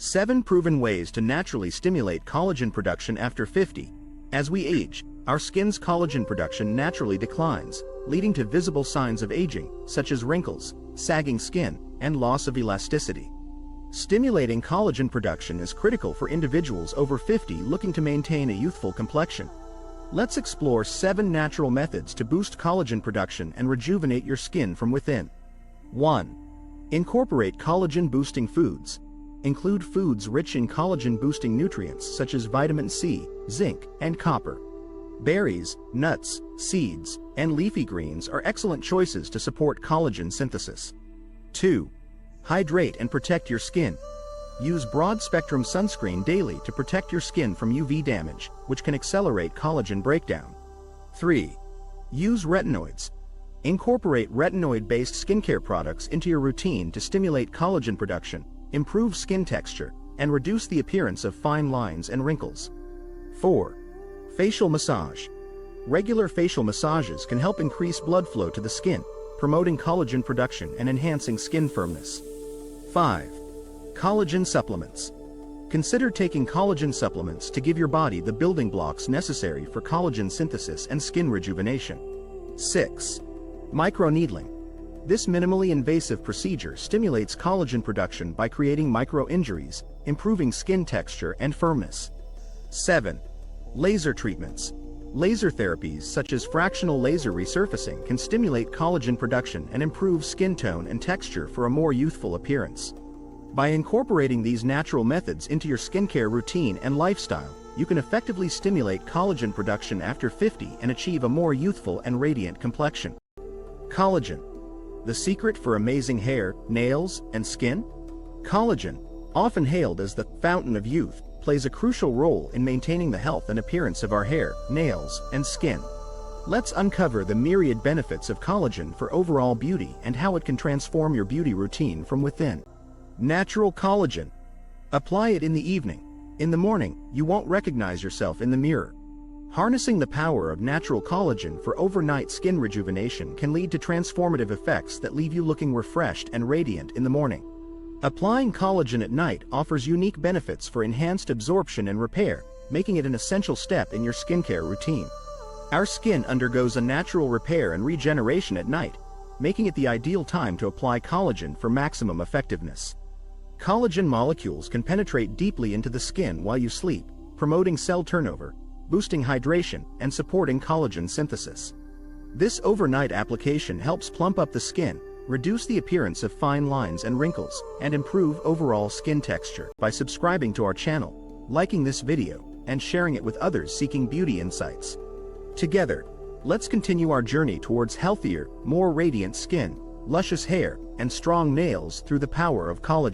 7 proven ways to naturally stimulate collagen production after 50. As we age, our skin's collagen production naturally declines, leading to visible signs of aging, such as wrinkles, sagging skin, and loss of elasticity. Stimulating collagen production is critical for individuals over 50 looking to maintain a youthful complexion. Let's explore 7 natural methods to boost collagen production and rejuvenate your skin from within. 1. Incorporate collagen-boosting foods. Include foods rich in collagen-boosting nutrients such as vitamin C, zinc, and copper. Berries, nuts, seeds, and leafy greens are excellent choices to support collagen synthesis. 2. Hydrate and protect your skin. Use broad-spectrum sunscreen daily to protect your skin from UV damage, which can accelerate collagen breakdown. 3. Use retinoids. Incorporate retinoid-based skincare products into your routine to stimulate collagen production, improve skin texture, and reduce the appearance of fine lines and wrinkles. 4. Facial massage. Regular facial massages can help increase blood flow to the skin, promoting collagen production and enhancing skin firmness. 5. Collagen supplements. Consider taking collagen supplements to give your body the building blocks necessary for collagen synthesis and skin rejuvenation. 6. Microneedling. This minimally invasive procedure stimulates collagen production by creating micro-injuries, improving skin texture and firmness. 7. Laser treatments. Laser therapies such as fractional laser resurfacing can stimulate collagen production and improve skin tone and texture for a more youthful appearance. By incorporating these natural methods into your skincare routine and lifestyle, you can effectively stimulate collagen production after 50 and achieve a more youthful and radiant complexion. Collagen. The secret for amazing hair, nails, and skin? Collagen, often hailed as the fountain of youth, plays a crucial role in maintaining the health and appearance of our hair, nails, and skin. Let's uncover the myriad benefits of collagen for overall beauty and how it can transform your beauty routine from within. Natural collagen. Apply it in the evening. In the morning, you won't recognize yourself in the mirror. Harnessing the power of natural collagen for overnight skin rejuvenation can lead to transformative effects that leave you looking refreshed and radiant in the morning. Applying collagen at night offers unique benefits for enhanced absorption and repair, making it an essential step in your skincare routine. Our skin undergoes a natural repair and regeneration at night, making it the ideal time to apply collagen for maximum effectiveness. Collagen molecules can penetrate deeply into the skin while you sleep, promoting cell turnover, boosting hydration, and supporting collagen synthesis. This overnight application helps plump up the skin, reduce the appearance of fine lines and wrinkles, and improve overall skin texture. By subscribing to our channel, liking this video, and sharing it with others seeking beauty insights. Together, let's continue our journey towards healthier, more radiant skin, luscious hair, and strong nails through the power of collagen.